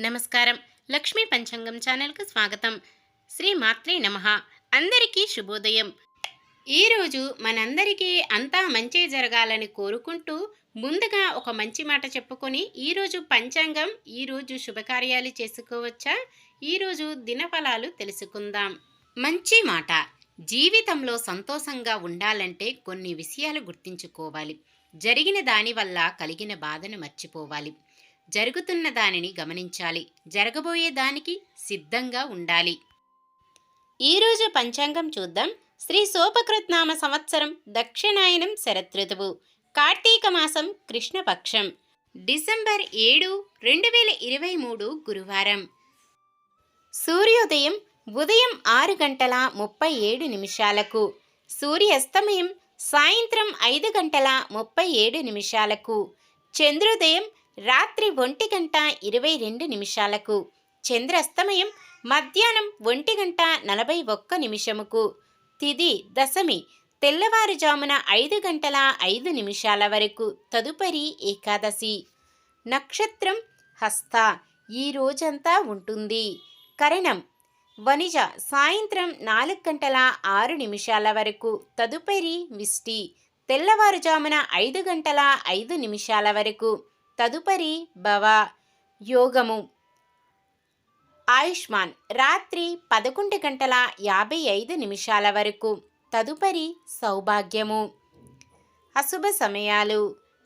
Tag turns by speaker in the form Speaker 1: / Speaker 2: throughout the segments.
Speaker 1: నమస్కారం. లక్ష్మీ పంచాంగం ఛానల్‌కు స్వాగతం. శ్రీ మాత్రే నమః. అందరికీ శుభోదయం. ఈరోజు మనందరికీ అంతా మంచే జరగాలని కోరుకుంటూ ముందుగా ఒక మంచి మాట చెప్పుకొని ఈరోజు పంచాంగం, ఈరోజు శుభకార్యాలు చేసుకోవచ్చా, ఈరోజు దినఫలాలు తెలుసుకుందాం. మంచి మాట. జీవితంలో సంతోషంగా ఉండాలంటే కొన్ని విషయాలు గుర్తుంచుకోవాలి. జరిగిన దానివల్ల కలిగిన బాధను మర్చిపోవాలి. జరుగుతున్న దానిని గమనించాలి. జరగబోయే దానికి సిద్ధంగా ఉండాలి. ఈరోజు పంచాంగం చూద్దాం. శ్రీ శోభకృత్నామ సంవత్సరం దక్షిణాయనం శరదృతువు, కార్తీక మాసం కృష్ణపక్షం, డిసెంబర్ 7, 2023 గురువారం. సూర్యోదయం ఉదయం 6:37 సూర్యాస్తమయం సాయంత్రం 5:37 చంద్రోదయం రాత్రి 1:22 చంద్రాస్తమయం మధ్యాహ్నం 1:41 తిథి దశమి తెల్లవారుజామున 5:05 వరకు. తదుపరి ఏకాదశి. నక్షత్రం హస్త. ఈ రోజంతా ఉంటుంది. కరణం వనిజ సాయంత్రం 4:06 వరకు. తదుపరి విష్టి తెల్లవారుజామున 5:05 వరకు. తదుపరి భవ. యోగము ఆయుష్మాన్ రాత్రి 11:55 వరకు. తదుపరి సౌభాగ్యము. అశుభ సమయాలు.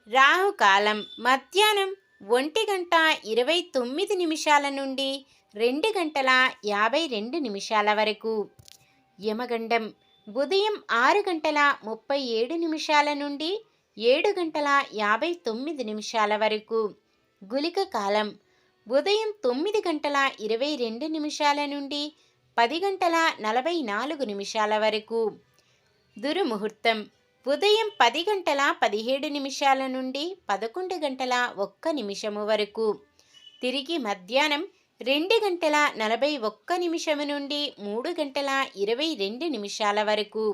Speaker 1: రాహుకాలం మధ్యాహ్నం 1:29 నుండి 2:52 వరకు. యమగండం ఉదయం 6:37 నుండి 7:59 వరకు. గుళిక కాలం ఉదయం 9:22 నుండి 10:44 వరకు. దుర్ముహూర్తం ఉదయం 10:17 నుండి 11:01 వరకు. తిరిగి మధ్యాహ్నం 2:41 నుండి 3:22 వరకు.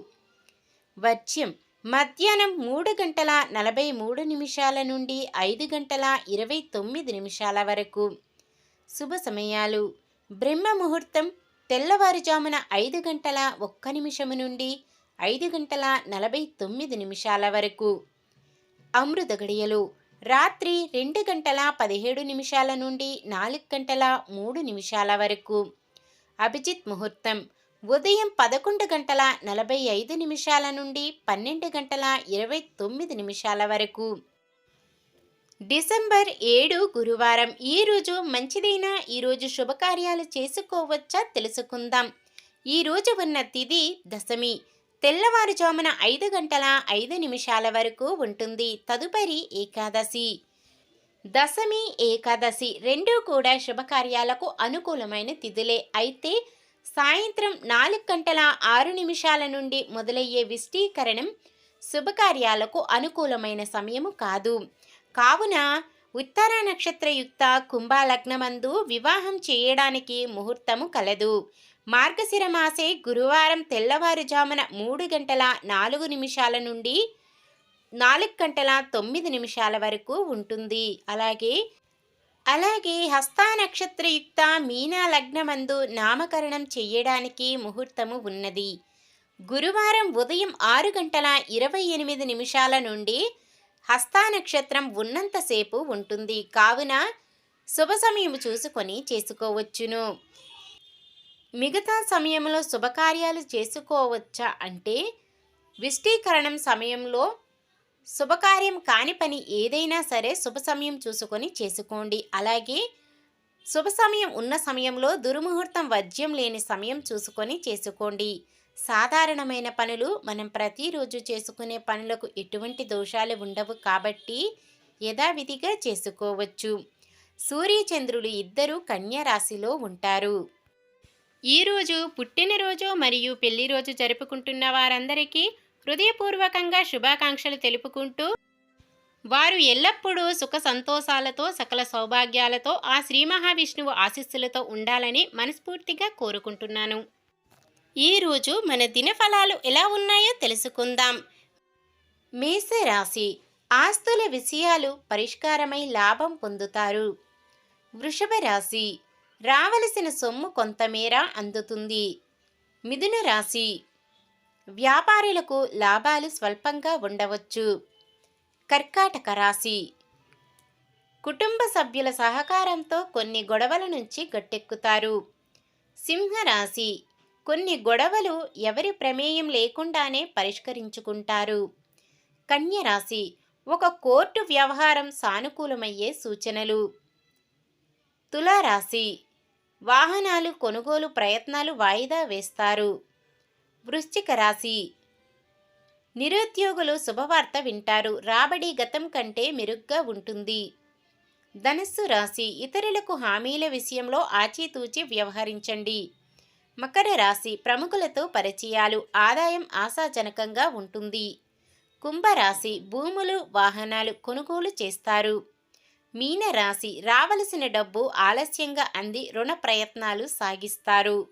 Speaker 1: వర్జ్యం మధ్యాహ్నం 3:43 నుండి 5:29 వరకు. శుభ సమయాలు. బ్రహ్మ ముహూర్తం తెల్లవారుజామున 5:01 నుండి 5:49 వరకు. అమృత గడియలు రాత్రి 2:17 నుండి 4:03 వరకు. అభిజిత్ ముహూర్తం ఉదయం 11:45 నుండి 12:29 వరకు. డిసెంబర్ 7 గురువారం. ఈరోజు మంచిదైనా ఈరోజు శుభకార్యాలు చేసుకోవచ్చా తెలుసుకుందాం. ఈరోజు ఉన్న తిథి దశమి తెల్లవారుజామున 5:05 వరకు ఉంటుంది. తదుపరి ఏకాదశి. దశమి ఏకాదశి రెండూ కూడా శుభకార్యాలకు అనుకూలమైన తిథులే. అయితే సాయంత్రం 4:06 నుండి మొదలయ్యే విష్టీకరణం శుభకార్యాలకు అనుకూలమైన సమయము కాదు. కావున ఉత్తర నక్షత్రయుక్త కుంభలగ్నమందు వివాహం చేయడానికి ముహూర్తము కలదు. మార్గశిర మాసే గురువారం తెల్లవారుజామున 3:04 నుండి 4:09 వరకు ఉంటుంది. అలాగే హస్త నక్షత్రయుక్త మీనా లగ్నమందు నామకరణం చెయ్యడానికి ముహూర్తము ఉన్నది. గురువారం ఉదయం 6:28 నుండి హస్త నక్షత్రం ఉన్నంతసేపు ఉంటుంది. కావున శుభ సమయం చూసుకొని చేసుకోవచ్చును. మిగతా సమయంలో శుభకార్యాలు చేసుకోవచ్చా అంటే విష్టీకరణం సమయంలో శుభకార్యం కాని పని ఏదైనా సరే శుభ సమయం చూసుకొని చేసుకోండి. అలాగే శుభ సమయం ఉన్న సమయంలో దుర్ముహూర్తం వర్జ్యం లేని సమయం చూసుకొని చేసుకోండి. సాధారణమైన పనులు మనం ప్రతిరోజు చేసుకునే పనులకు ఎటువంటి దోషాలు ఉండవు కాబట్టి యథావిధిగా చేసుకోవచ్చు. సూర్యచంద్రులు ఇద్దరూ కన్యా రాశిలో ఉంటారు. ఈరోజు పుట్టినరోజు మరియు పెళ్లి రోజు జరుపుకుంటున్న వారందరికీ హృదయపూర్వకంగా శుభాకాంక్షలు తెలుపుకుంటూ వారు ఎల్లప్పుడూ సుఖ సంతోషాలతో సకల సౌభాగ్యాలతో ఆ శ్రీ మహావిష్ణువు ఆశీస్సులతో ఉండాలని మనస్ఫూర్తిగా కోరుకుంటున్నాను. ఈరోజు మన దినఫలాలు ఎలా ఉన్నాయో తెలుసుకుందాం. మేషరాశి. ఆస్తుల విషయాలు పరిష్కారమై లాభం పొందుతారు. వృషభ రాశి రావలసిన సొమ్ము కొంతమేర అందుతుంది. మిథున రాశి వ్యాపారులకు లాభాలు స్వల్పంగా ఉండవచ్చు. కర్కాటక రాశి కుటుంబ సభ్యుల సహకారంతో కొన్ని గొడవల నుంచి గట్టెక్కుతారు. సింహరాశి కొన్ని గొడవలు ఎవరి ప్రమేయం లేకుండానే పరిష్కరించుకుంటారు. కన్య రాశి ఒక కోర్టు వ్యవహారం సానుకూలమయ్యే సూచనలు. తులారాశి వాహనాలు కొనుగోలు ప్రయత్నాలు వాయిదా వేస్తారు. వృశ్చిక రాశి నిరుద్యోగులు శుభవార్త వింటారు. రాబడి గతం కంటే మెరుగ్గా ఉంటుంది. ధనుస్సు రాశి ఇతరులకు హామీల విషయంలో ఆచితూచి వ్యవహరించండి. మకర రాశి ప్రముఖులతో పరిచయాలు, ఆదాయం ఆశాజనకంగా ఉంటుంది. కుంభరాశి భూములు వాహనాలు కొనుగోలు చేస్తారు. మీన రాశి రావలసిన డబ్బు ఆలస్యంగా అంది రుణ ప్రయత్నాలు సాగిస్తారు.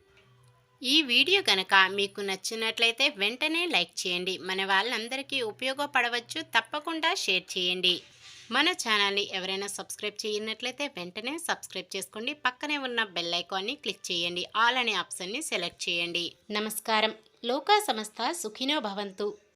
Speaker 1: ఈ వీడియో కనుక మీకు నచ్చినట్లయితే వెంటనే లైక్ చేయండి. మన వాళ్ళందరికీ ఉపయోగపడవచ్చు. తప్పకుండా షేర్ చేయండి. మన ఛానల్ని ఎవరైనా సబ్స్క్రైబ్ చేయనట్లయితే వెంటనే సబ్స్క్రైబ్ చేసుకోండి. పక్కనే ఉన్న బెల్ ఐకాన్ని క్లిక్ చేయండి. ఆల్ అనే ఆప్షన్ని సెలెక్ట్ చేయండి. నమస్కారం. లోకా సమస్త సుఖినో భవంతు.